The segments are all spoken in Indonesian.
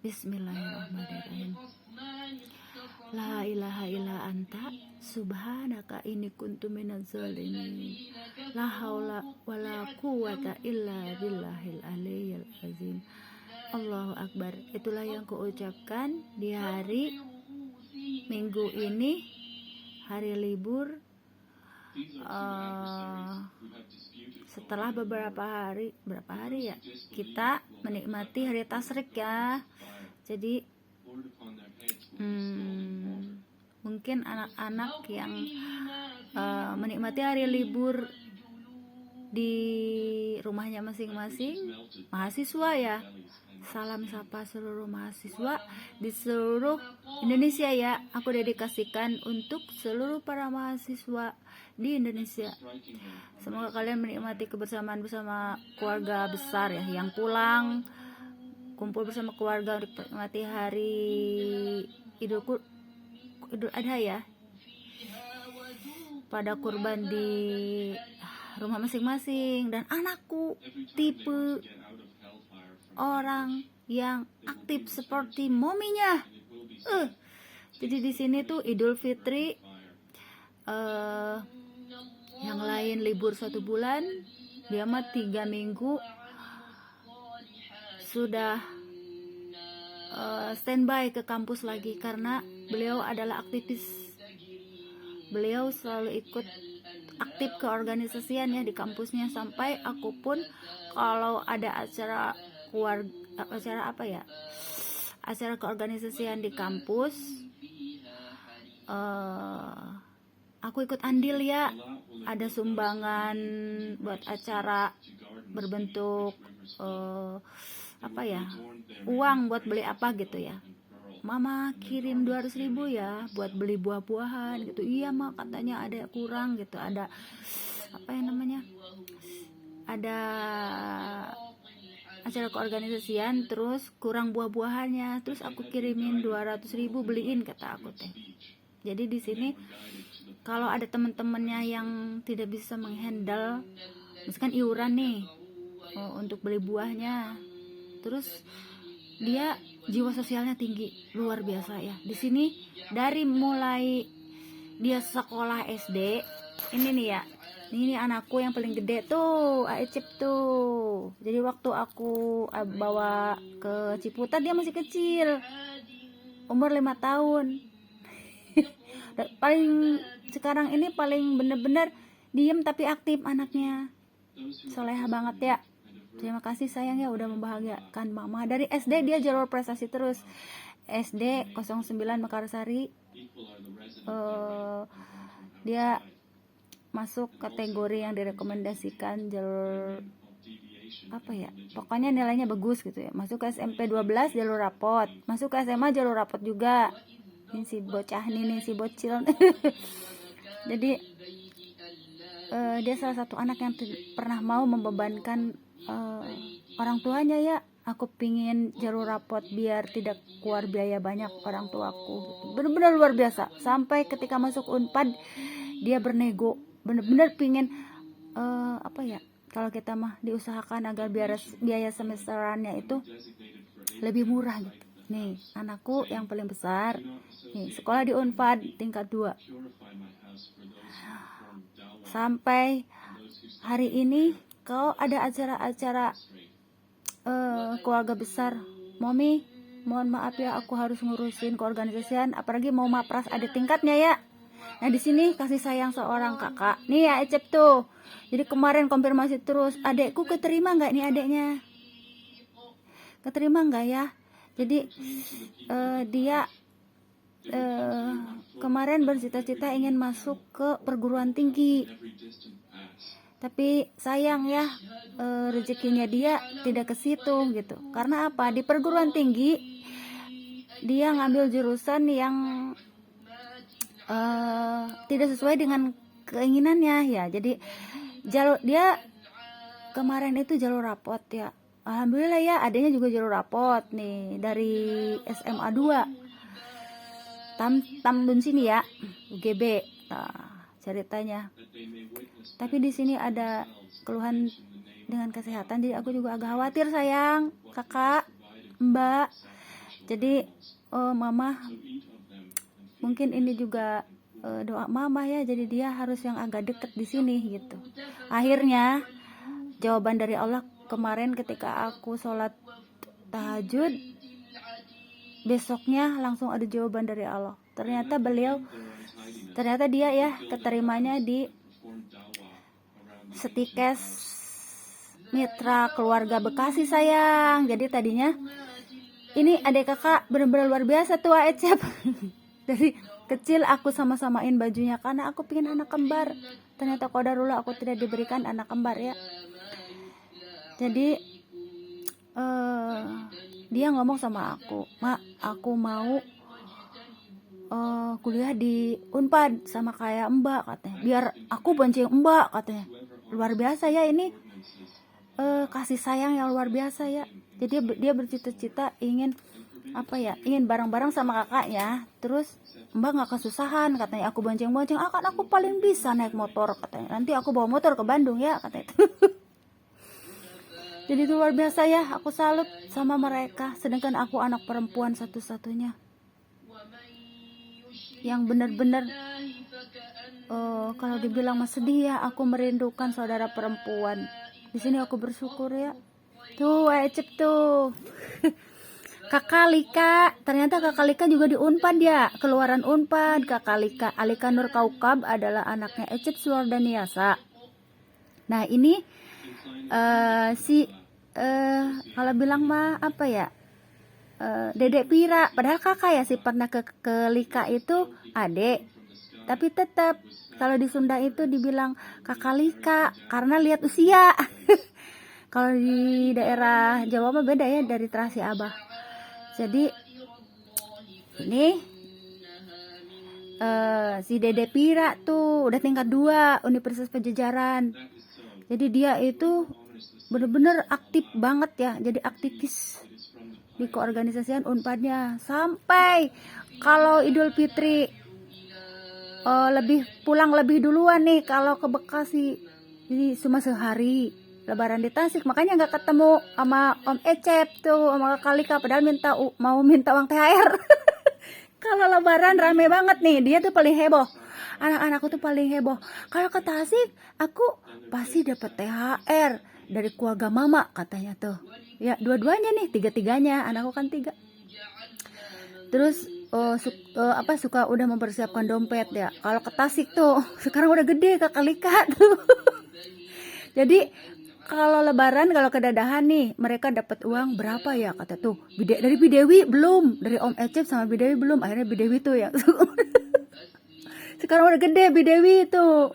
Bismillahirrahmanirrahim. La ilaha illa anta subhanaka inni kuntu minaz zalimin. La haula wala quwata illa billahil aliyyil azim. Allahu akbar. Itulah yang kuucapkan di hari Minggu ini, hari libur. Setelah berapa hari ya, kita menikmati hari tasyrik ya. Jadi mungkin anak-anak yang menikmati hari libur di rumahnya masing-masing, mahasiswa ya, salam sapa seluruh mahasiswa di seluruh Indonesia ya. Aku dedikasikan untuk seluruh para mahasiswa di Indonesia. Semoga kalian menikmati kebersamaan bersama keluarga besar ya, yang pulang kumpul bersama keluarga untuk menikmati hari Idul Adha ya, pada kurban di rumah masing-masing. Dan anakku tipe orang yang aktif seperti mominya. Jadi di sini tuh Idul Fitri, yang lain libur 1 bulan, dia mah 3 minggu sudah standby ke kampus lagi, karena beliau adalah aktivis. Beliau selalu ikut aktif ke organisasian ya di kampusnya. Sampai aku pun kalau ada acara acara keorganisasian di kampus, aku ikut andil ya. Ada sumbangan buat acara berbentuk uang buat beli apa gitu ya. Mama kirim 200.000 ya buat beli buah-buahan gitu. Iya mak, katanya ada kurang gitu, ada ada acara keorganisasian terus kurang buah-buahannya, terus aku kirimin 200.000 beliin, kata aku teh. Jadi di sini kalau ada teman-temannya yang tidak bisa menghandle misalkan iuran nih untuk beli buahnya, terus dia jiwa sosialnya tinggi, luar biasa ya. Di sini dari mulai dia sekolah SD, ini nih ya, ini anakku yang paling gede tuh, Aecep tuh. Jadi waktu aku bawa ke Ciputat dia masih kecil, umur 5 tahun. Paling sekarang ini paling bener-bener diem tapi aktif anaknya, soleha banget ya. Terima kasih sayang ya udah membahagiakan mama. Dari SD dia jalur prestasi terus. SD 09 Mekarsari, dia masuk kategori yang direkomendasikan jalur pokoknya nilainya bagus gitu ya. Masuk ke SMP 12 jalur rapot, masuk ke SMA jalur rapot juga. Ini si bocah nih si bocil. Jadi dia salah satu anak yang pernah mau membebankan orang tuanya ya. Aku pingin jalur rapot biar tidak keluar biaya banyak orang tuaku gitu. Benar-benar luar biasa. Sampai ketika masuk Unpad dia bernego, benar-benar pingin kalau kita mah diusahakan agar biaya semesterannya itu lebih murah gitu. Nih anakku yang paling besar nih sekolah di Unpad tingkat 2. Sampai hari ini kalau ada acara-acara keluarga besar, Momi mohon maaf ya aku harus ngurusin keorganisasian, apalagi mau mapras ada tingkatnya ya. Nah di sini kasih sayang seorang kakak nih ya Ecep tuh. Jadi kemarin konfirmasi terus, adekku keterima nggak nih adeknya, keterima nggak ya. Jadi dia kemarin bercita-cita ingin masuk ke perguruan tinggi, tapi sayang ya rezekinya dia tidak ke situ gitu. Karena apa? Di perguruan tinggi dia ngambil jurusan yang tidak sesuai dengan keinginannya ya. Jadi dia kemarin itu jalur rapot ya. Alhamdulillah ya, adanya juga jalur rapot nih dari SMA 2 Tamdun sini ya, UGB. Nah, ceritanya. Tapi di sini ada keluhan dengan kesehatan, jadi aku juga agak khawatir sayang, kakak. Mbak. Jadi mama mungkin ini juga doa mama ya, jadi dia harus yang agak deket di sini gitu. Akhirnya jawaban dari Allah kemarin ketika aku sholat tahajud, besoknya langsung ada jawaban dari Allah. Ternyata dia ya keterimanya di Setikes Mitra Keluarga Bekasi sayang. Jadi tadinya ini adik kakak benar-benar luar biasa tuh Ecep. Dari kecil aku sama-samain bajunya karena aku pengen anak kembar. Ternyata qadarullah aku tidak diberikan anak kembar ya. Jadi dia ngomong sama aku, "Mak, aku mau kuliah di Unpad sama kayak Mbak," katanya. "Biar aku bonceng Mbak," katanya. Luar biasa ya ini kasih sayang yang luar biasa ya. Jadi dia bercita-cita ingin ingin bareng-bareng sama kakaknya. Terus Mbak nggak kesusahan katanya, aku bonceng-bonceng, kan aku paling bisa naik motor katanya. Nanti aku bawa motor ke Bandung ya katanya. Jadi itu luar biasa ya, aku salut sama mereka. Sedangkan aku anak perempuan satu-satunya yang benar-benar kalau dibilang mas sedih ya, aku merindukan saudara perempuan. Di sini aku bersyukur ya. Tuh Ecep tuh. Kakak Lika, ternyata Kakak Lika juga di Unpad ya, keluaran Unpad. Kakak Lika, Alika Nur Kaukab adalah anaknya Ecep Suwardaniasa. Nah ini kalau bilang mah Dedek Pira, padahal kakak ya sifatnya ke Lika itu adek, tapi tetap kalau di Sunda itu dibilang kakak Lika karena lihat usia. Kalau di daerah Jawa mah beda ya, dari terasi Abah. Jadi ini si Dedek Pira tuh udah tingkat 2 Universitas Pajajaran. Jadi dia itu bener-bener aktif banget ya, jadi aktivis di keorganisasian Unpadnya. Sampai kalau Idul Fitri pulang lebih duluan nih kalau ke Bekasi. Jadi cuma sehari Lebaran di Tasik, makanya nggak ketemu sama Om Ecep tuh, sama Kakak Lika, padahal mau minta uang THR. Kalau Lebaran rame banget nih, dia tuh paling heboh. Anak-anakku tuh paling heboh. Kalau ke Tasik, aku pasti dapat THR dari keluarga mama katanya tuh. Ya dua-duanya nih, tiga-tiganya, anakku kan 3. Terus suka udah mempersiapkan dompet ya. Kalau ke Tasik tuh, sekarang udah gede Kakak Lika tuh. Jadi kalau Lebaran, kalau kedadahan nih, mereka dapat uang berapa ya kata tuh. Dari Bidewi belum, dari Om Ecep sama Bidewi belum. Akhirnya Bidewi tuh ya. Sekarang udah gede Bidewi tuh.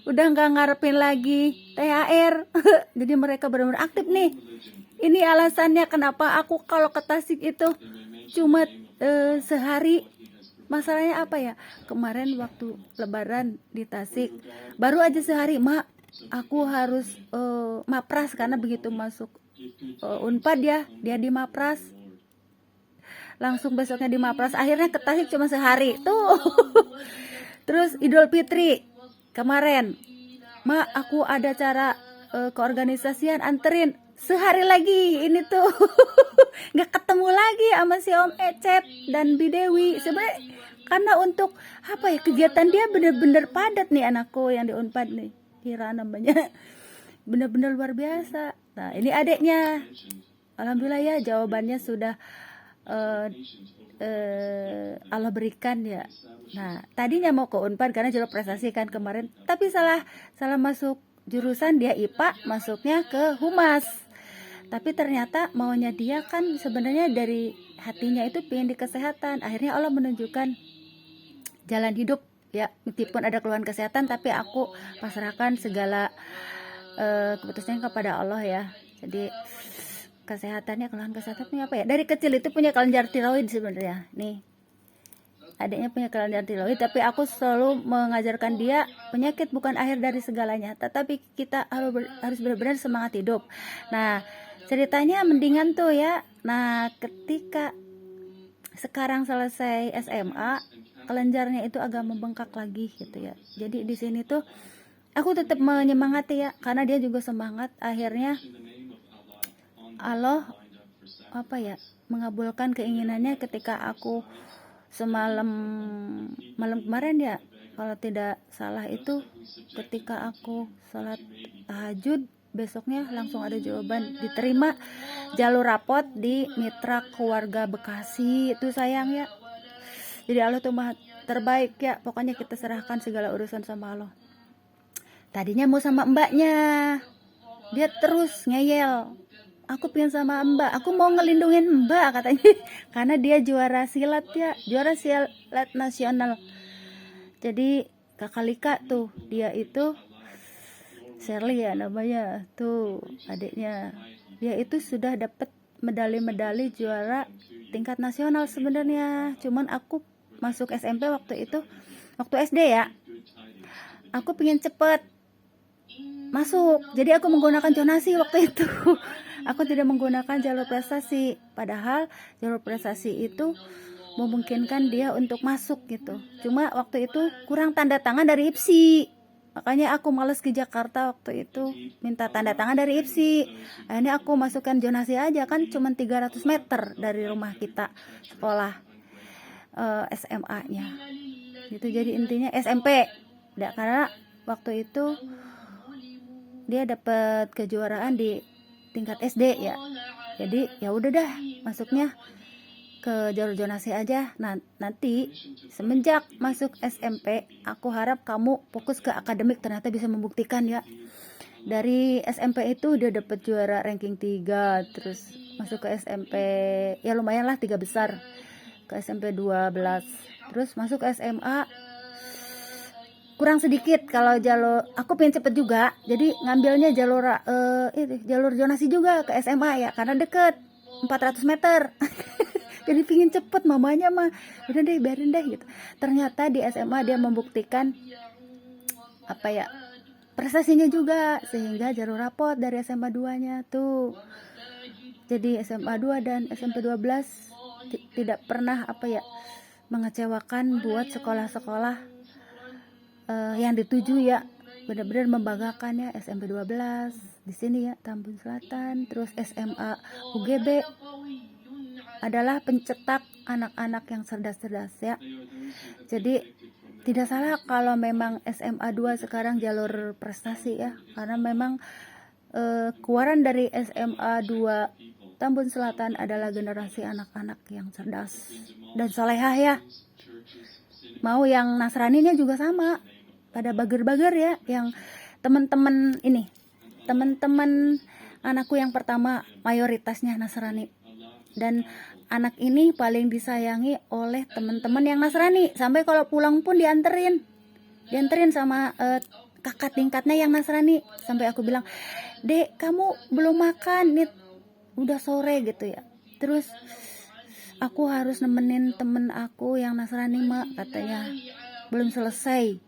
Udah nggak ngarepin lagi THR. Jadi mereka benar-benar aktif nih. Ini alasannya kenapa aku kalau ke Tasik itu cuma sehari. Masalahnya apa ya? Kemarin waktu Lebaran di Tasik, baru aja sehari, Mak, aku harus mapras karena begitu masuk Unpad ya, dia di mapras. Langsung besoknya di mapras. Akhirnya ke Tasik cuma sehari tuh. Terus Idul Fitri kemarin, Mak, aku ada cara keorganisasian, anterin. Sehari lagi ini tuh nggak ketemu lagi sama si Om Ecep dan Bidewi. Sebenarnya karena untuk kegiatan dia bener-bener padat nih anakku yang di Unpad nih. Kira namanya bener-bener luar biasa. Nah ini adeknya, alhamdulillah ya jawabannya sudah Allah berikan ya. Nah tadinya mau ke Unpad karena jalur prestasi kan kemarin, tapi salah masuk jurusan, dia IPA masuknya ke Humas. Tapi ternyata maunya dia kan sebenarnya dari hatinya itu pengen di kesehatan. Akhirnya Allah menunjukkan jalan hidup ya, meskipun ada keluhan kesehatan, tapi aku pasrahkan segala keputusannya kepada Allah ya. Jadi kesehatannya, keluhan kesehatan punya apa ya? Dari kecil itu punya kelenjar tiroid sebenarnya. Nih, adiknya punya kelenjar tiroid, tapi aku selalu mengajarkan dia penyakit bukan akhir dari segalanya, tetapi kita harus benar-benar semangat hidup. Nah, ceritanya mendingan tuh ya. Nah, ketika sekarang selesai SMA, kelenjarnya itu agak membengkak lagi gitu ya. Jadi di sini tuh aku tetap menyemangati ya, karena dia juga semangat. Akhirnya Allah apa ya, mengabulkan keinginannya ketika aku malam kemarin ya, kalau tidak salah itu ketika aku sholat tahajud, besoknya langsung ada jawaban diterima jalur rapot di Mitra Keluarga Bekasi. Itu sayang ya. Jadi Allah tuh maha terbaik ya. Pokoknya kita serahkan segala urusan sama Allah. Tadinya mau sama mbaknya, dia terus ngeyel, aku pengen sama mbak, aku mau ngelindungin mbak katanya. Karena dia juara silat ya, juara silat nasional. Jadi kakak Lika tuh, dia itu Shirley ya namanya tuh adiknya, dia itu sudah dapat medali-medali juara tingkat nasional sebenarnya. Cuman aku masuk SMP waktu itu, waktu SD ya, aku pengen cepet masuk, jadi aku menggunakan zonasi waktu itu. Aku tidak menggunakan jalur prestasi, padahal jalur prestasi itu memungkinkan dia untuk masuk gitu. Cuma waktu itu kurang tanda tangan dari IPSI, makanya aku males ke Jakarta waktu itu minta tanda tangan dari IPSI. Akhirnya aku masukkan zonasi aja, kan cuma 300 meter dari rumah kita sekolah SMA-nya gitu. Jadi intinya SMP ya, karena waktu itu dia dapat kejuaraan di tingkat SD ya. Jadi ya udah dah, masuknya ke jalur zonasi aja. Nah, nanti semenjak masuk SMP, aku harap kamu fokus ke akademik. Ternyata bisa membuktikan ya. Dari SMP itu dia dapat juara ranking 3, terus masuk ke SMP ya lumayan lah 3 besar. Ke SMP 12. Terus masuk ke SMA kurang sedikit. Kalau jalur, aku pengen cepet juga, jadi ngambilnya jalur zonasi juga ke SMA ya, karena deket 400 meter. Jadi pingin cepet, mamanya mah udah deh biarin deh gitu. Ternyata di SMA dia membuktikan apa ya, prestasinya juga, sehingga jalur rapot dari SMA 2 nya tuh. Jadi SMA 2 dan SMP 12 tidak pernah apa ya, mengecewakan buat sekolah-sekolah yang dituju ya. Benar-benar membanggakan ya. SMP 12 di sini ya, Tambun Selatan. Terus SMA UGB adalah pencetak anak-anak yang cerdas-cerdas ya. Jadi tidak salah kalau memang SMA 2 sekarang jalur prestasi ya, karena memang keluaran dari SMA 2 Tambun Selatan adalah generasi anak-anak yang cerdas dan solehah ya. Mau yang Nasraninya juga sama, pada bager-bager ya. Yang teman-teman anakku yang pertama mayoritasnya Nasrani, dan anak ini paling disayangi oleh teman-teman yang Nasrani. Sampai kalau pulang pun dianterin sama kakak tingkatnya yang Nasrani. Sampai aku bilang, "Dek, kamu belum makan nih, udah sore gitu ya." Terus aku harus nemenin temen aku yang Nasrani, Mak, katanya belum selesai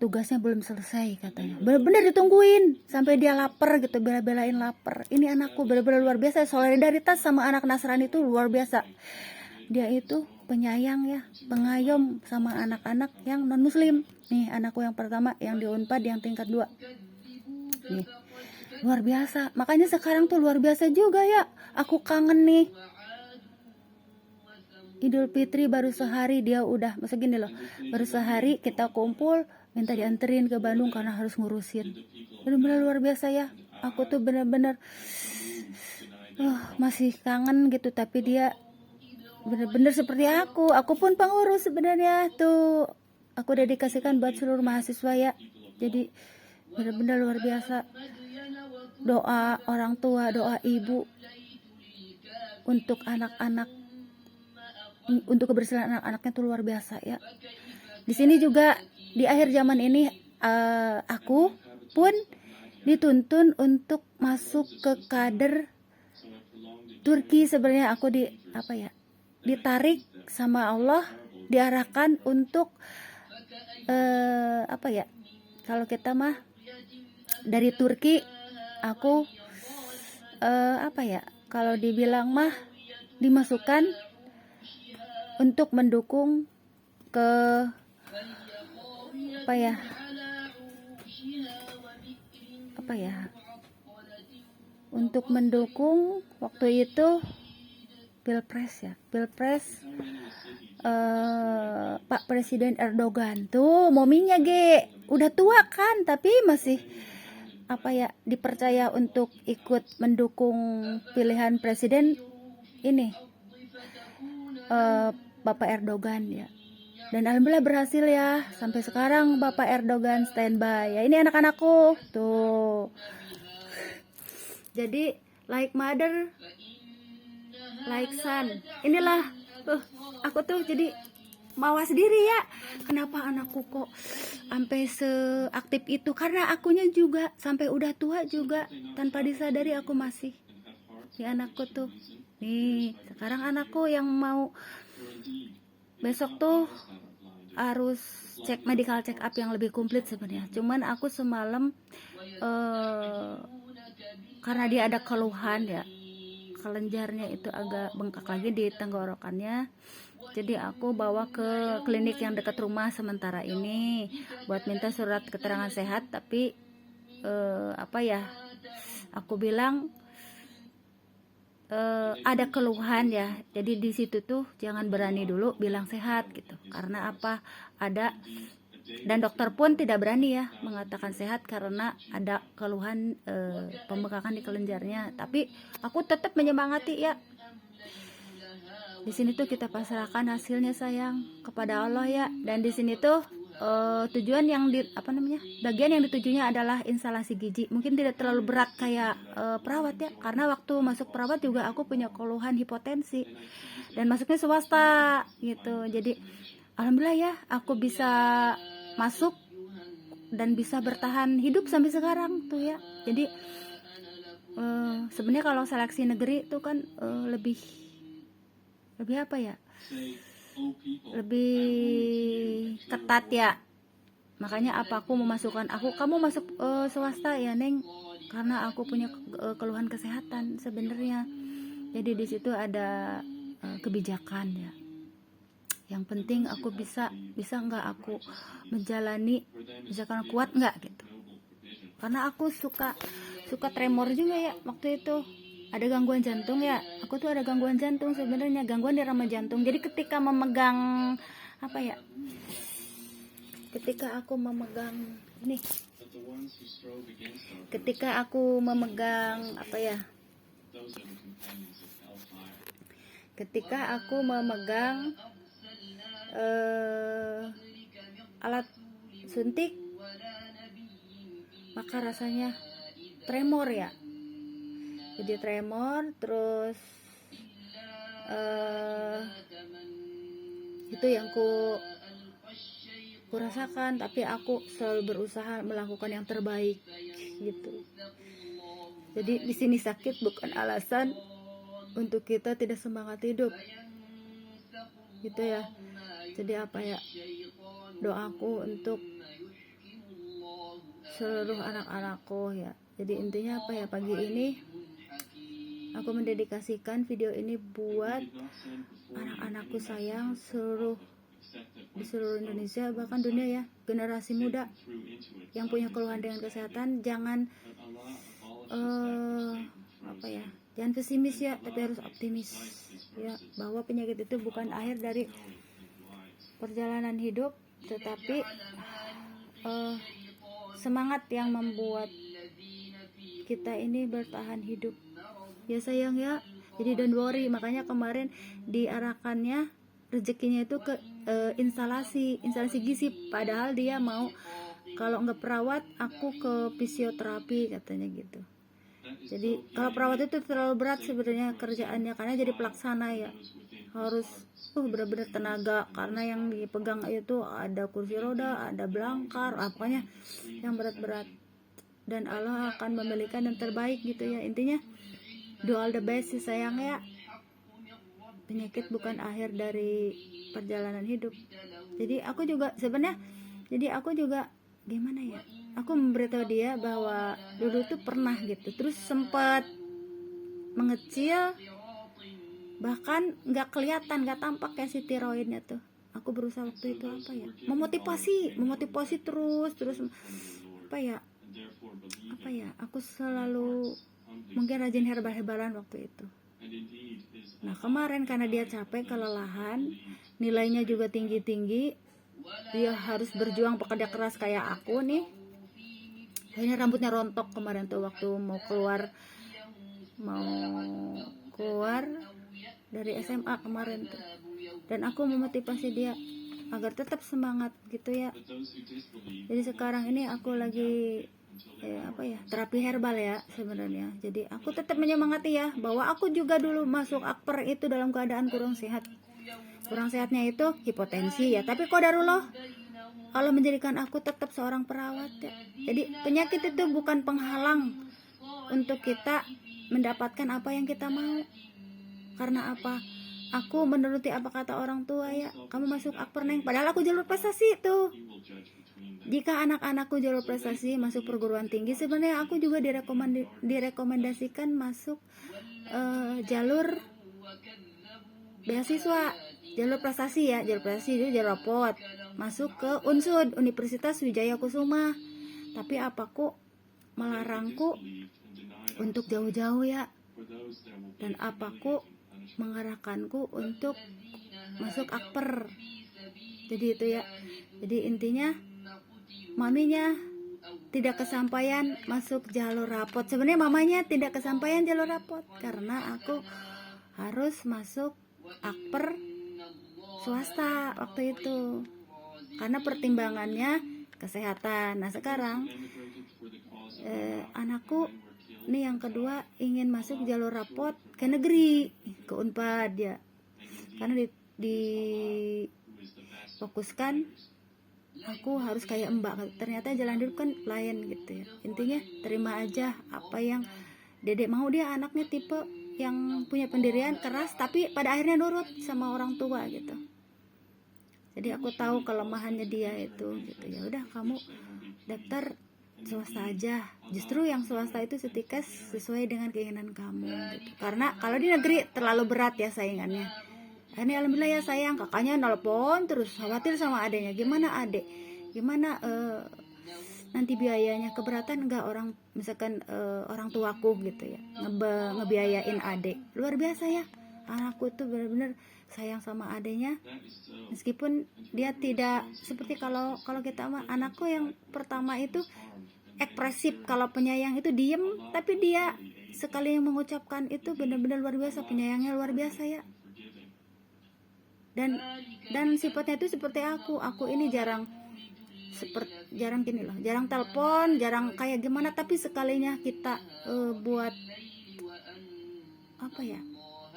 tugasnya, belum selesai katanya. Bener-bener ditungguin sampai dia lapar gitu, bela-belain lapar. Ini anakku bener-bener luar biasa, solidaritas sama anak Nasrani itu luar biasa. Dia itu penyayang ya, pengayom sama anak-anak yang non muslim. Nih anakku yang pertama yang di Unpad yang tingkat 2 nih, luar biasa. Makanya sekarang tuh luar biasa juga ya, aku kangen nih. Idul Fitri baru sehari dia udah, masa gini loh, baru sehari kita kumpul minta dianterin ke Bandung karena harus ngurusin. Bener-bener luar biasa ya. Aku tuh bener-bener masih kangen gitu. Tapi dia bener-bener seperti aku pun pengurus sebenarnya tuh. Aku dedikasikan buat seluruh mahasiswa ya. Jadi bener-bener luar biasa. Doa orang tua, doa ibu untuk anak-anak, untuk kebersihan anak-anaknya tuh luar biasa ya. Di sini juga di akhir zaman ini aku pun dituntun untuk masuk ke kader Turki. Sebenarnya aku ditarik sama Allah, diarahkan untuk kalau kita mah dari Turki, aku kalau dibilang mah dimasukkan untuk mendukung ke apa ya, untuk mendukung waktu itu pilpres Pak Presiden Erdogan tuh. mominya udah tua kan, tapi masih dipercaya untuk ikut mendukung pilihan presiden ini, Bapak Erdogan ya. Dan alhamdulillah berhasil ya. Sampai sekarang Bapak Erdogan standby ya. Ini anak-anakku tuh. Jadi like mother, like son. Inilah aku tuh jadi mawas diri ya. Kenapa anakku kok sampai seaktif itu? Karena akunya juga sampai udah tua juga tanpa disadari aku masih. Anakku tuh. Nih, sekarang anakku yang mau besok tuh harus cek medical check up yang lebih komplit sebenarnya. Cuman aku semalam karena dia ada keluhan ya, kelenjarnya itu agak bengkak lagi di tenggorokannya. Jadi aku bawa ke klinik yang dekat rumah sementara ini buat minta surat keterangan sehat. Tapi aku bilang ada keluhan ya. Jadi di situ tuh jangan berani dulu bilang sehat gitu. Karena ada, dan dokter pun tidak berani ya mengatakan sehat karena ada keluhan pembengkakan di kelenjarnya. Tapi aku tetap menyemangati ya. Di sini tuh kita pasrahkan hasilnya sayang kepada Allah ya. Dan di sini tuh tujuan yang bagian yang ditujunya adalah instalasi gigi. Mungkin tidak terlalu berat kayak perawat ya, karena waktu masuk perawat juga aku punya keluhan hipotensi dan masuknya swasta gitu. Jadi alhamdulillah ya aku bisa masuk dan bisa bertahan hidup sampai sekarang tuh ya. Jadi sebenarnya kalau seleksi negeri itu kan lebih lebih ketat ya. Makanya aku memasukkan kamu masuk swasta ya Neng, karena aku punya keluhan kesehatan sebenarnya. Jadi di situ ada kebijakan ya. Yang penting aku bisa nggak aku menjalani, misalkan kuat nggak gitu. Karena aku suka tremor juga ya waktu itu. Ada gangguan jantung ya. Aku tuh ada gangguan jantung sebenarnya, gangguan irama jantung. Jadi ketika memegang ketika aku memegang alat suntik, maka rasanya tremor ya. Jadi tremor, terus itu yang ku rasakan. Tapi aku selalu berusaha melakukan yang terbaik gitu. Jadi di sini sakit bukan alasan untuk kita tidak semangat hidup gitu ya. Jadi doaku untuk seluruh anak-anakku ya. Jadi intinya pagi ini aku mendedikasikan video ini buat anak-anakku sayang di seluruh Indonesia, bahkan dunia ya, generasi muda yang punya keluhan dengan kesehatan. Jangan jangan pesimis ya, tapi harus optimis ya, bahwa penyakit itu bukan akhir dari perjalanan hidup, tetapi semangat yang membuat kita ini bertahan hidup ya sayang ya. Jadi don't worry. Makanya kemarin diarahkannya rezekinya itu ke instalasi gizi, padahal dia mau kalau nggak perawat aku ke fisioterapi katanya gitu. Jadi kalau perawat itu terlalu berat sebenarnya kerjaannya, karena jadi pelaksana ya, harus benar-benar tenaga, karena yang dipegang itu ada kursi roda, ada belangkar, pokoknya yang berat-berat. Dan Allah akan memberikan yang terbaik gitu ya. Intinya do all the best sih sayang ya. Penyakit bukan akhir dari perjalanan hidup. Jadi aku juga gimana ya, aku memberitahu dia bahwa dulu tuh pernah gitu, terus sempat mengecil, bahkan nggak kelihatan, nggak tampak kayak si tiroidnya tuh. Aku berusaha waktu itu memotivasi terus aku selalu mungkin rajin herbal-herbalan waktu itu. Nah kemarin karena dia capek, kelelahan, nilainya juga tinggi-tinggi, dia harus berjuang pekerja keras kayak aku nih. Akhirnya rambutnya rontok kemarin tuh waktu mau keluar dari SMA kemarin tuh. Dan aku memotivasi dia agar tetap semangat gitu ya. Jadi sekarang ini aku lagi terapi herbal ya sebenarnya. Jadi aku tetap menyemangati ya, bahwa aku juga dulu masuk akper itu dalam keadaan kurang sehat. Kurang sehatnya itu hipotensi ya, tapi qadarullah Allah menjadikan aku tetap seorang perawat ya. Jadi penyakit itu bukan penghalang untuk kita mendapatkan apa yang kita mau. Karena apa? Aku menuruti apa kata orang tua ya. Kamu masuk akper neng, padahal aku jalur prestasi tuh. Jika anak-anakku jalur prestasi masuk perguruan tinggi, sebenarnya aku juga direkomendasikan masuk jalur beasiswa, jalur prestasi ya, jalur prestasi itu jalur rapot, masuk ke UNSUD, Universitas Wijaya Kusuma. Tapi apaku melarangku untuk jauh-jauh ya, dan apaku mengarahkanku untuk masuk akper. Jadi itu ya. Jadi intinya maminya tidak kesampaian masuk jalur rapot. Sebenarnya mamanya tidak kesampaian jalur rapot karena aku harus masuk akper swasta waktu itu, karena pertimbangannya kesehatan. Nah sekarang anakku nih yang kedua ingin masuk jalur rapot ke negeri, ke Unpad ya, karena difokuskan aku harus kayak mbak. Ternyata jalan hidup kan lain gitu ya. Intinya terima aja apa yang dedek mau. Dia anaknya tipe yang punya pendirian keras, tapi pada akhirnya nurut sama orang tua gitu. Jadi aku tahu kelemahannya dia itu gitu. Ya udah kamu daftar swasta aja. Justru yang swasta itu setikas sesuai dengan keinginan kamu gitu. Karena kalau di negeri terlalu berat ya saingannya. Ini alhamdulillah ya sayang, kakaknya nelpon terus khawatir sama adeknya. Gimana adek? Gimana nanti biayanya, keberatan enggak orang misalkan orang tuaku gitu ya ngebiayain adek. Luar biasa ya, anakku tuh benar-benar sayang sama adeknya, meskipun dia tidak seperti kalau kita mah. Anakku yang pertama itu ekspresif, kalau penyayang itu diem, tapi dia sekali yang mengucapkan itu benar-benar luar biasa, penyayangnya luar biasa ya. Dan sifatnya itu seperti aku ini jarang gini loh, jarang telepon, jarang kayak gimana, tapi sekalinya kita buat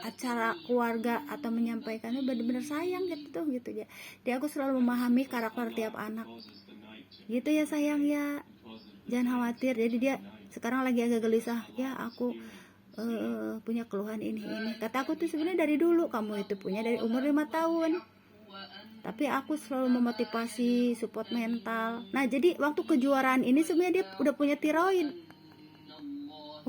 acara keluarga atau menyampaikannya benar-benar sayang gitu ya. Dia aku selalu memahami karakter tiap anak gitu ya sayang ya, jangan khawatir. Jadi dia sekarang lagi agak gelisah ya, aku punya keluhan ini. Kata aku tuh sebenarnya dari dulu kamu itu punya, dari umur 5 tahun. Tapi aku selalu memotivasi, support mental. Nah jadi waktu kejuaraan ini sebenarnya dia udah punya tiroid,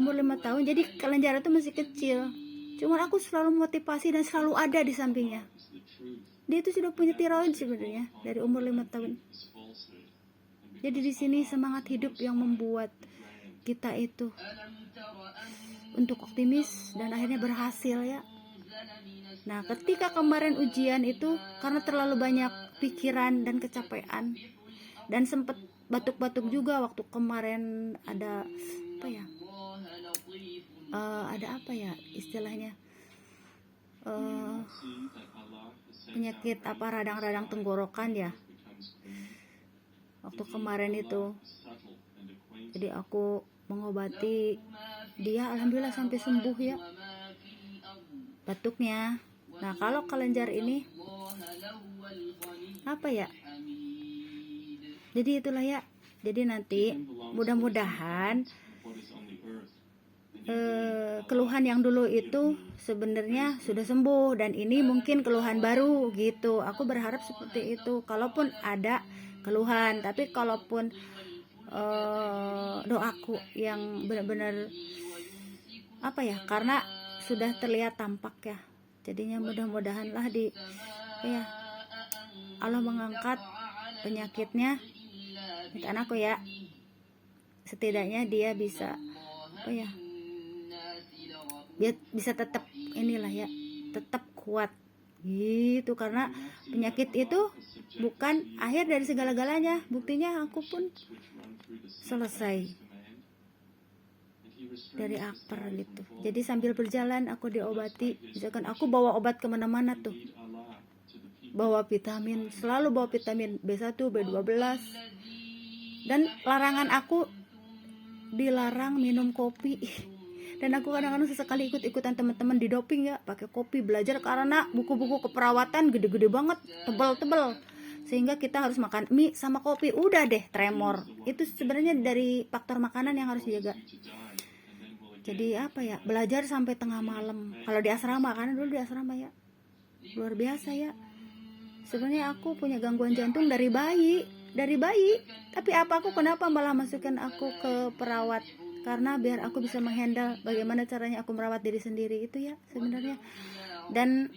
umur 5 tahun. Jadi kelenjar itu masih kecil, cuman aku selalu memotivasi dan selalu ada di sampingnya. Dia itu sudah punya tiroid sebenarnya dari umur 5 tahun. Jadi di sini semangat hidup yang membuat kita itu untuk optimis dan akhirnya berhasil ya. Nah ketika kemarin ujian itu karena terlalu banyak pikiran dan kecapean, dan sempet batuk-batuk juga waktu kemarin ada istilahnya penyakit radang-radang tenggorokan ya waktu kemarin itu. Jadi aku mengobati dia, alhamdulillah sampai sembuh ya batuknya. Nah kalau kelenjar ini jadi itulah ya. Jadi nanti mudah-mudahan keluhan yang dulu itu sebenarnya sudah sembuh, dan ini mungkin keluhan baru gitu. Aku berharap seperti itu, kalaupun ada keluhan. Tapi kalaupun doaku yang benar-benar karena sudah terlihat tampak ya, jadinya mudah-mudahan lah Allah mengangkat penyakitnya untuk anakku ya. Setidaknya dia bisa biar bisa tetap inilah ya, tetap kuat gitu. Karena penyakit itu bukan akhir dari segala-galanya, buktinya aku pun selesai dari akper gitu. Jadi sambil berjalan aku diobati, misalkan aku bawa obat kemana-mana tuh, bawa vitamin, selalu bawa vitamin B1, B12, dan larangan aku dilarang minum kopi. Dan aku kadang-kadang sesekali ikut-ikutan teman-teman di doping ya, pakai kopi, belajar karena buku-buku keperawatan gede-gede banget, tebel-tebel, sehingga kita harus makan mie sama kopi. Udah deh tremor. Itu sebenarnya dari faktor makanan yang harus dijaga. Jadi apa ya, belajar sampai tengah malam kalau di asrama, karena dulu di asrama ya luar biasa ya. Sebenarnya aku punya gangguan jantung dari bayi, tapi apa aku kenapa malah masukin aku ke perawat? Karena biar aku bisa menghandle bagaimana caranya aku merawat diri sendiri itu ya sebenarnya. Dan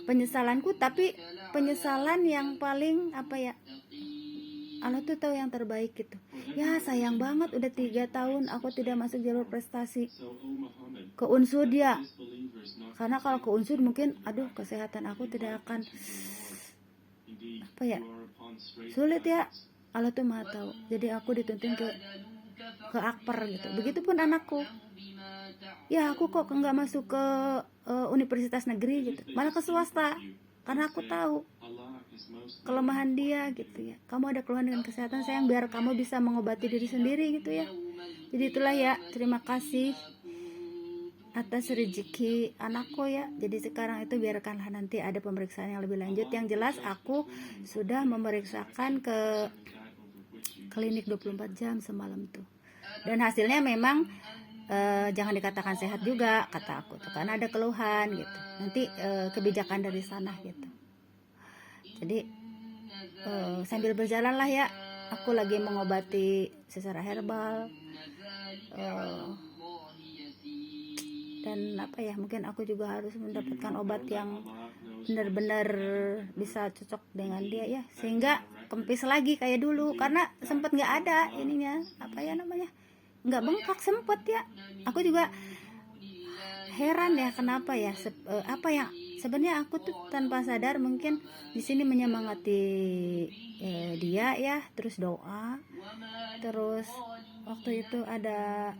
penyesalanku, tapi penyesalan yang paling apa ya, Allah tuh tahu yang terbaik gitu. Ya sayang banget udah 3 tahun aku tidak masuk jalur prestasi ke Unsud ya. Karena kalau ke Unsud mungkin aduh kesehatan aku tidak akan apa ya, sulit ya. Allah tuh maha tahu. Jadi aku dituntun ke akper gitu. Begitupun anakku. Ya aku kok nggak masuk ke universitas negeri gitu, malah ke swasta. Karena aku tahu kelemahan dia gitu ya. Kamu ada keluhan dengan kesehatan sayang, biar kamu bisa mengobati diri sendiri gitu ya. Jadi itulah ya, terima kasih atas rezeki anakku ya. Jadi sekarang itu biarkanlah nanti ada pemeriksaan yang lebih lanjut. Yang jelas aku sudah memeriksakan ke klinik 24 jam semalam tuh. Dan hasilnya memang jangan dikatakan sehat juga kata aku tuh, karena ada keluhan gitu. Nanti kebijakan dari sana gitu. Jadi sambil berjalan lah ya, aku lagi mengobati secara herbal, dan apa ya, mungkin aku juga harus mendapatkan obat yang benar-benar bisa cocok dengan dia ya, sehingga kempis lagi kayak dulu. Karena sempet nggak ada ininya, apa ya namanya, nggak bengkak sempet ya. Aku juga heran ya kenapa ya, apa yang sebenarnya aku tuh tanpa sadar mungkin di sini menyemangati dia ya, terus doa, terus waktu itu ada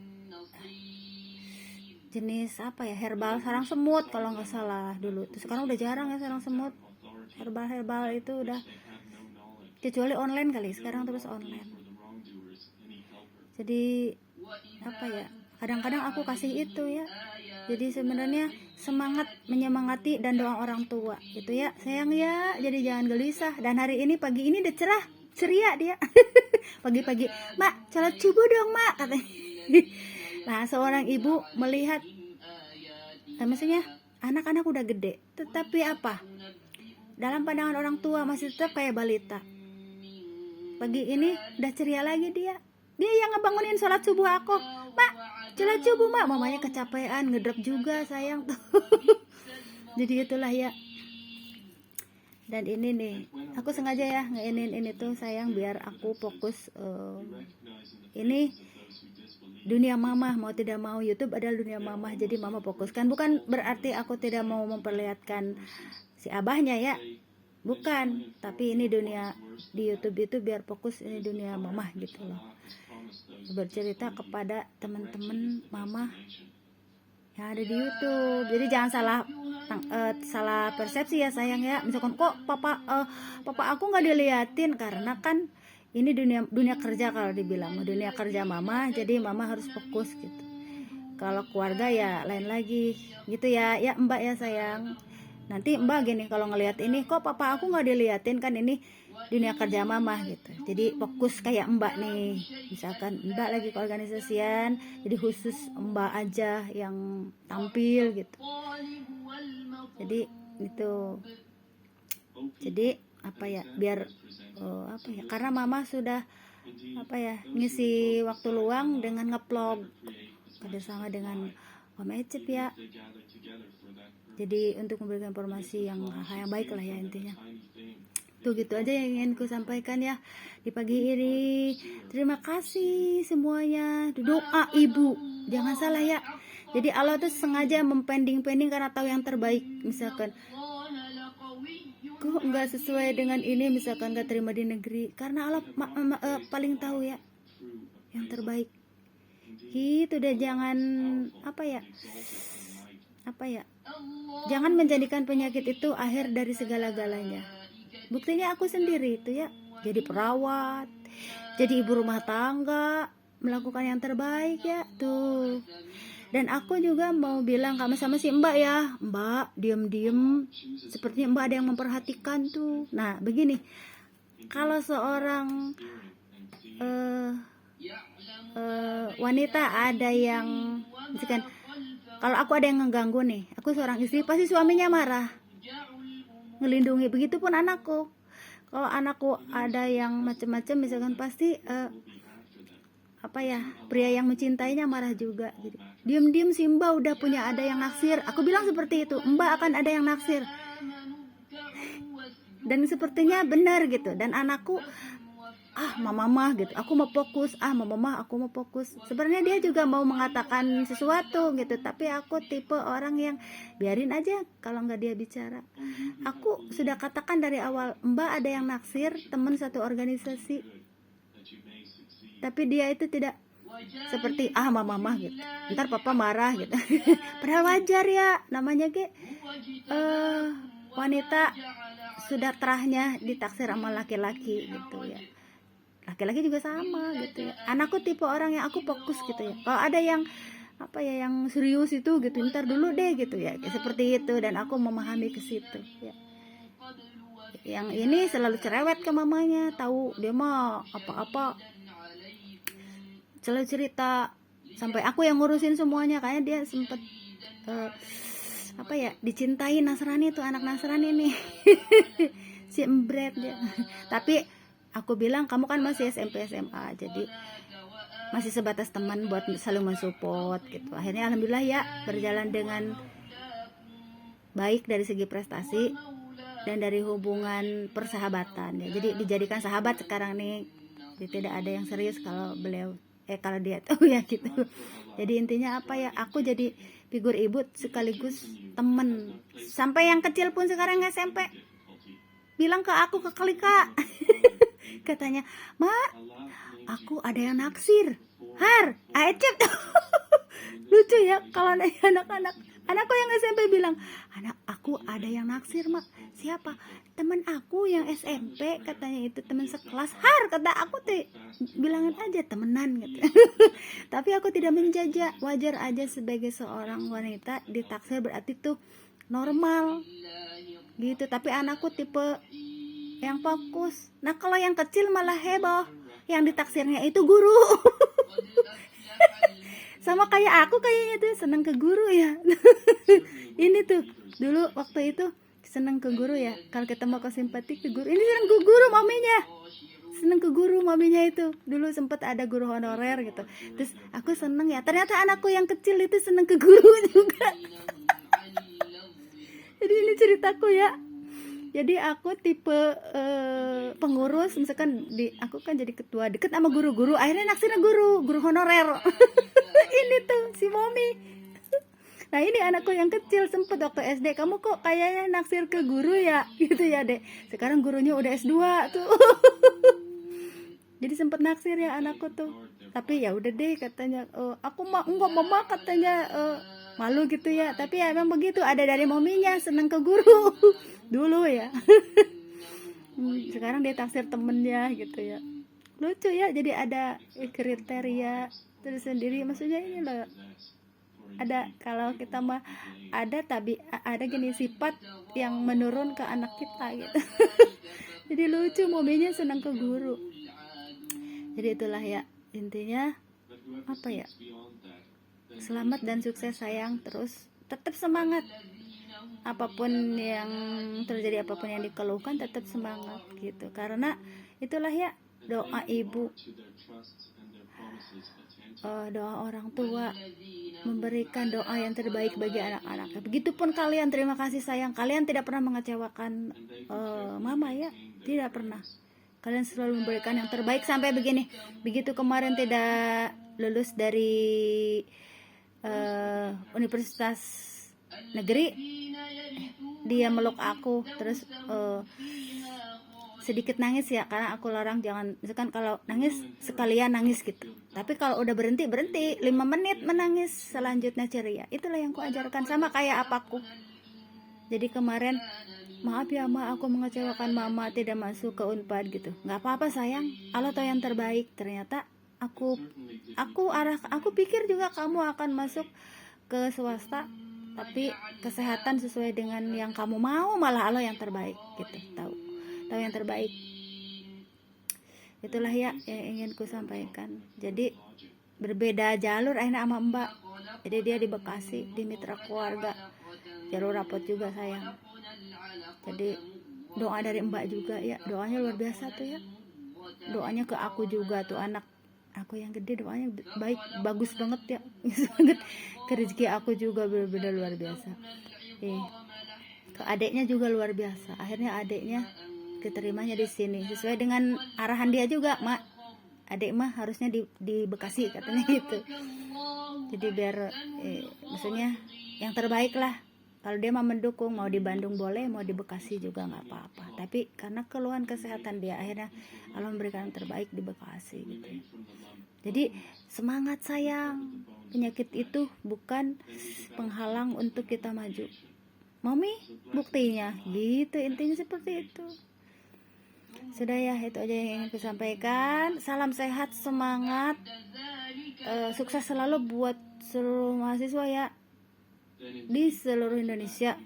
jenis apa ya, herbal sarang semut kalau nggak salah dulu. Terus sekarang udah jarang ya sarang semut, herbal itu udah kecuali online kali sekarang, terus online. Jadi apa ya, kadang-kadang aku kasih itu ya. Jadi sebenarnya semangat menyemangati dan doa orang tua itu ya sayang ya. Jadi jangan gelisah. Dan hari ini pagi ini udah cerah ceria dia. Pagi-pagi, mak sholat subuh dong mak katanya. Nah seorang ibu melihat maksudnya anak-anak udah gede, tetapi apa, dalam pandangan orang tua masih tetap kayak balita. Pagi ini udah ceria lagi dia yang ngebangunin sholat subuh aku. Mak sholat subuh mak, mamanya kecapean ngedrop juga sayang tuh. Jadi itulah ya. Dan ini nih aku sengaja ya ngeinin ini tuh sayang, biar aku fokus. Ini dunia mama, mau tidak mau YouTube adalah dunia mama. Jadi mama fokuskan, bukan berarti aku tidak mau memperlihatkan si abahnya ya, bukan, tapi ini dunia di YouTube itu biar fokus, ini dunia mama gitu loh. Bercerita kepada teman-teman mama yang ada di YouTube. Jadi jangan salah persepsi ya sayang ya. Misalkan kok papa aku nggak diliatin, karena kan ini dunia kerja, kalau dibilang dunia kerja mama, jadi mama harus fokus gitu. Kalau keluarga ya lain lagi gitu ya mbak ya sayang. Nanti mbak gini, kalau ngelihat ini kok papa aku nggak diliatin, kan ini dunia kerja mama gitu. Jadi fokus kayak mbak nih, misalkan mbak lagi keorganisasian, jadi khusus mbak aja yang tampil gitu. Jadi itu, jadi apa ya, biar apa ya, karena mama sudah apa ya, ngisi waktu luang dengan ngeplog kerjasama dengan Om Ecep ya. Jadi untuk memberikan informasi yang hal yang baik lah ya intinya. Tuh gitu aja yang ingin ku sampaikan ya di pagi ini. Terima kasih semuanya. Doa ibu, jangan salah ya. Jadi Allah tuh sengaja mempending-pending karena tahu yang terbaik. Misalkan kok nggak sesuai dengan ini, misalkan nggak terima di negeri, karena Allah paling tahu ya yang terbaik. Gitu deh, jangan jangan menjadikan penyakit itu akhir dari segala-galanya. Buktinya aku sendiri itu ya, jadi perawat, jadi ibu rumah tangga, melakukan yang terbaik ya tuh. Dan aku juga mau bilang sama si Mbak ya, Mbak diem-diem, sepertinya Mbak ada yang memperhatikan tuh. Nah begini, kalau seorang wanita ada yang, misalkan kalau aku ada yang ngeganggu nih, aku seorang istri, pasti suaminya marah, ngelindungi. Begitupun anakku, kalau anakku ada yang macam-macam misalkan, pasti pria yang mencintainya marah juga gitu. Diem-diem si Mbak udah punya ada yang naksir. Aku bilang seperti itu, Mbak akan ada yang naksir. Dan sepertinya benar gitu. Dan anakku, mama gitu, aku mau fokus, mama aku mau fokus. Sebenarnya dia juga mau mengatakan sesuatu gitu, tapi aku tipe orang yang biarin aja kalau nggak dia bicara. Aku sudah katakan dari awal, Mbak ada yang naksir, teman satu organisasi, tapi dia itu tidak seperti mama gitu, ntar papa marah gitu. Padahal wajar ya, namanya wanita sudah terahnya ditaksir sama laki-laki gitu ya. Laki-laki juga sama gitu ya. Anakku tipe orang yang aku fokus gitu ya. Kalau ada yang yang serius itu gitu, ntar dulu deh gitu ya, seperti itu. Dan aku memahami ke situ ya. Yang ini selalu cerewet ke mamanya, tahu dia mah apa-apa selalu cerita, sampai aku yang ngurusin semuanya. Kayaknya dia sempet dicintai Nasrani tuh, anak Nasrani nih. Si embret dia. Tapi aku bilang, kamu kan masih SMP SMA, jadi masih sebatas teman buat saling mensupport gitu. Akhirnya alhamdulillah ya, berjalan dengan baik dari segi prestasi dan dari hubungan persahabatan ya. Jadi dijadikan sahabat sekarang nih. Jadi tidak ada yang serius kalau kalau dia tahu ya gitu. Jadi intinya aku jadi figur ibu sekaligus temen. Sampai yang kecil pun sekarang SMP bilang ke aku, ke Kalika. Katanya, "Mak, aku ada yang naksir." Har, Aecep. Lucu ya kalau ada anak-anak. Anakku yang SMP bilang, "Anak aku ada yang naksir, Mak." "Siapa?" "Teman aku yang SMP," katanya, "itu teman sekelas." Har, kata aku tuh, bilangin aja temenan gitu. Tapi aku tidak menjajah, wajar aja sebagai seorang wanita ditaksir, berarti tuh normal gitu. Tapi anakku tipe yang fokus. Nah kalau yang kecil malah heboh, yang ditaksirnya itu guru. Sama kayak aku kayaknya tuh, seneng ke guru ya. Ini tuh dulu waktu itu seneng ke guru ya, kalau kita mau ke simpati ke guru, ini seneng ke guru maminya, seneng ke guru maminya itu. Dulu sempet ada guru honorer gitu, terus aku seneng ya, ternyata anakku yang kecil itu seneng ke guru juga. Jadi ini ceritaku ya. Jadi aku tipe pengurus, misalkan aku kan jadi ketua, deket sama guru-guru, akhirnya naksirnya guru honorer. Ini tuh si Momi. Nah ini anakku yang kecil sempet waktu SD, "Kamu kok kayaknya naksir ke guru ya?" Gitu ya Dek. Sekarang gurunya udah S2 tuh. Jadi sempet naksir ya anakku tuh. Tapi ya udah deh katanya, aku mah enggak, mama katanya malu gitu ya. Tapi ya emang begitu, ada dari mominya seneng ke guru. Dulu ya. Sekarang dia taksir temennya gitu ya. Lucu ya, jadi ada kriteria tersendiri. Maksudnya ini loh, ada, kalau kita mah ada gini sifat yang menurun ke anak kita gitu. Jadi lucu, mominya senang ke guru. Jadi itulah ya intinya, selamat dan sukses sayang, terus tetap semangat, apapun yang terjadi, apapun yang dikeluhkan, tetap semangat gitu. Karena itulah ya doa ibu, doa orang tua, memberikan doa yang terbaik bagi anak-anak. Begitupun kalian, terima kasih sayang, kalian tidak pernah mengecewakan mama ya, tidak pernah. Kalian selalu memberikan yang terbaik sampai begini. Begitu kemarin tidak lulus dari universitas negeri, dia meluk aku, terus sedikit nangis ya, karena aku larang jangan, misalkan kalau nangis sekalian nangis gitu, tapi kalau udah berhenti 5 menit menangis, selanjutnya ceria. Itulah yang kuajarkan, sama kayak apaku. Jadi kemarin, maaf ya ma, aku mengecewakan mama tidak masuk ke Unpad gitu. Nggak apa-apa sayang, Allah tahu yang terbaik. Ternyata aku pikir juga kamu akan masuk ke swasta, tapi kesehatan sesuai dengan yang kamu mau, malah Allah yang terbaik gitu. Tahu yang terbaik. Itulah ya yang ingin ku sampaikan. Jadi berbeda jalur akhirnya sama Mbak. Jadi dia di Bekasi, di mitra keluarga, jalur rapot juga sayang. Jadi doa dari Mbak juga ya, doanya luar biasa tuh ya. Doanya ke aku juga tuh, anak aku yang gede doanya baik, bagus banget ya. Ke rezeki aku juga benar-benar luar biasa. Ke adiknya juga luar biasa. Akhirnya adiknya keterimanya di sini sesuai dengan arahan dia juga, mak. Adik mah harusnya di Bekasi katanya gitu. Jadi biar maksudnya yang terbaik lah. Kalau dia mau mendukung, mau di Bandung boleh, mau di Bekasi juga nggak apa-apa. Tapi karena keluhan kesehatan dia, akhirnya Allah memberikan yang terbaik di Bekasi gitu. Jadi semangat sayang, penyakit itu bukan penghalang untuk kita maju. Mami, buktinya gitu, intinya seperti itu. Sudah ya, itu aja yang ingin aku sampaikan. Salam sehat, semangat, sukses selalu buat seluruh mahasiswa ya, di seluruh Indonesia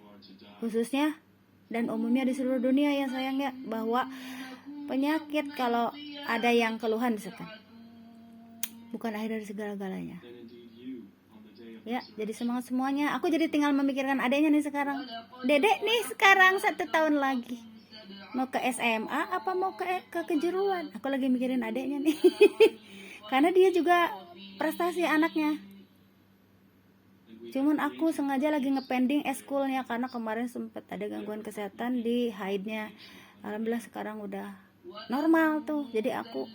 khususnya, dan umumnya di seluruh dunia ya sayang ya. Bahwa penyakit kalau ada yang keluhan misalkan, bukan akhir dari segala-galanya ya. Jadi semangat semuanya. Aku jadi tinggal memikirkan adeknya nih sekarang. Dedek nih sekarang 1 tahun lagi mau ke SMA apa mau ke kejuruan. Aku lagi mikirin adeknya nih. Karena dia juga prestasi anaknya. Cuman aku sengaja lagi ngepending eskulnya karena kemarin sempat ada gangguan kesehatan di haidnya. Alhamdulillah sekarang udah normal tuh. Jadi aku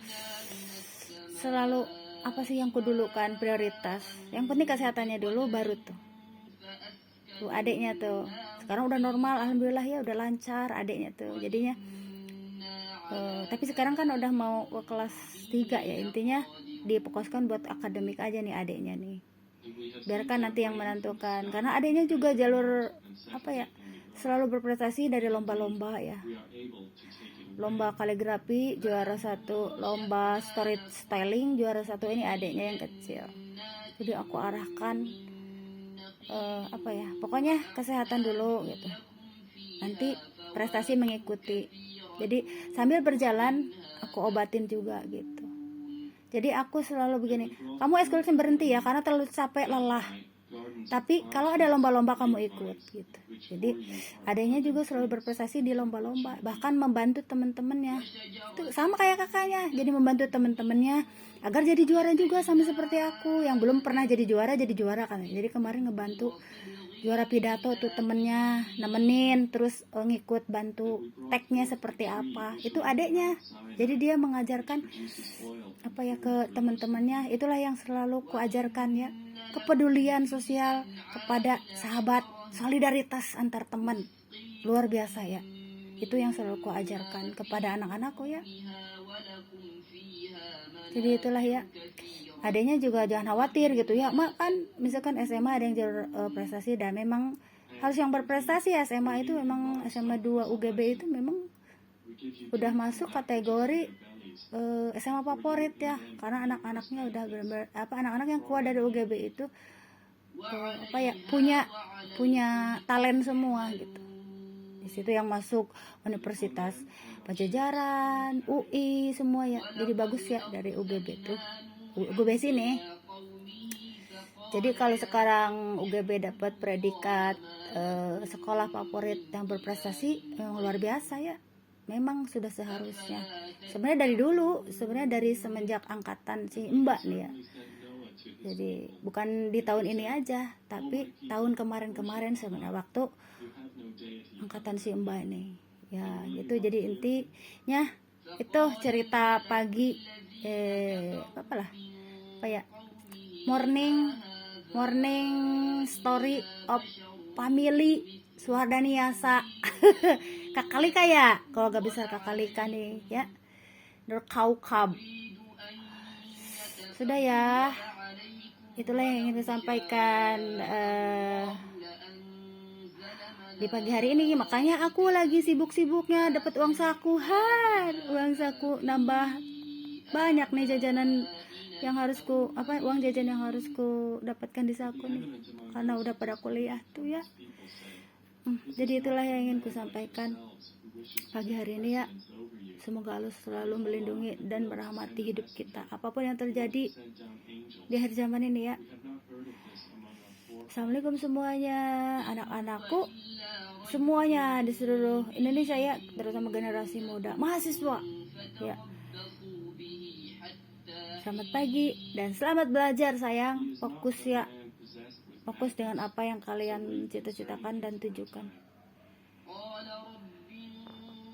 selalu apa sih yang kudulukan, prioritas. Yang penting kesehatannya dulu, baru tuh adiknya tuh sekarang udah normal, alhamdulillah ya, udah lancar adiknya tuh jadinya. Tapi sekarang kan udah mau ke kelas 3 ya, intinya difokuskan buat akademik aja nih adiknya nih, biarkan nanti yang menentukan. Karena adiknya juga jalur apa ya, selalu berprestasi dari lomba-lomba ya, lomba kaligrafi juara 1, lomba storytelling juara 1. Ini adiknya yang kecil, jadi aku arahkan apa ya, pokoknya kesehatan dulu gitu, nanti prestasi mengikuti. Jadi sambil berjalan aku obatin juga gitu. Jadi aku selalu begini, kamu ekskulsi berhenti ya karena terlalu capek lelah, tapi kalau ada lomba-lomba kamu ikut gitu. Jadi adanya juga selalu berprestasi di lomba-lomba, bahkan membantu teman-temannya. Itu sama kayak kakaknya, jadi membantu teman-temannya agar jadi juara juga, sama seperti aku yang belum pernah jadi juara kan. Jadi kemarin ngebantu juara pidato tuh temennya, nemenin, terus ngikut bantu tagnya seperti apa, itu adeknya. Jadi dia mengajarkan apa ya ke teman-temannya. Itulah yang selalu kuajarkan ya, kepedulian sosial kepada sahabat, solidaritas antar teman, luar biasa ya. Itu yang selalu kuajarkan kepada anak-anakku ya. Jadi itulah ya, adanya juga jangan khawatir gitu ya, mak kan misalkan SMA ada yang jalur prestasi, dan memang harus yang berprestasi ya. SMA itu memang SMA 2 UGB itu memang udah masuk kategori SMA favorit ya, karena anak-anaknya udah benar-benar apa, anak-anak yang keluar dari UGB itu apa ya, punya talent semua gitu. Di situ yang masuk Universitas Pajajaran, UI semua ya, jadi bagus ya dari UGB itu, UGB sini. Jadi kalau sekarang UGB dapat predikat sekolah favorit yang berprestasi, yang luar biasa ya. Memang sudah seharusnya. Sebenarnya dari dulu, sebenarnya dari semenjak angkatan si Mbak nih ya. Jadi bukan di tahun ini aja, tapi tahun kemarin sebenarnya waktu angkatan si Mbak nih. Ya gitu. Jadi intinya itu cerita pagi apa ya, morning Morning Story of Family Suhardaniasa. Kakalika ya, kalau gak bisa kakalika nih ya. Kaukab. Sudah ya, itulah yang ingin saya sampaikan di pagi hari ini. Makanya aku lagi sibuk-sibuknya dapat uang saku. Uang saku nambah banyak nih jajanan yang harus uang jajan yang harus ku dapatkan di saku nih, karena udah pada kuliah tuh ya. Jadi itulah yang ingin ku sampaikan pagi hari ini ya. Semoga Allah selalu melindungi dan merahmati hidup kita apapun yang terjadi di akhir zaman ini ya. Assalamualaikum semuanya, anak-anakku semuanya di seluruh Indonesia ya, terutama generasi muda, mahasiswa ya. Selamat pagi dan selamat belajar sayang. Fokus ya, fokus dengan apa yang kalian cita-citakan dan tujukan.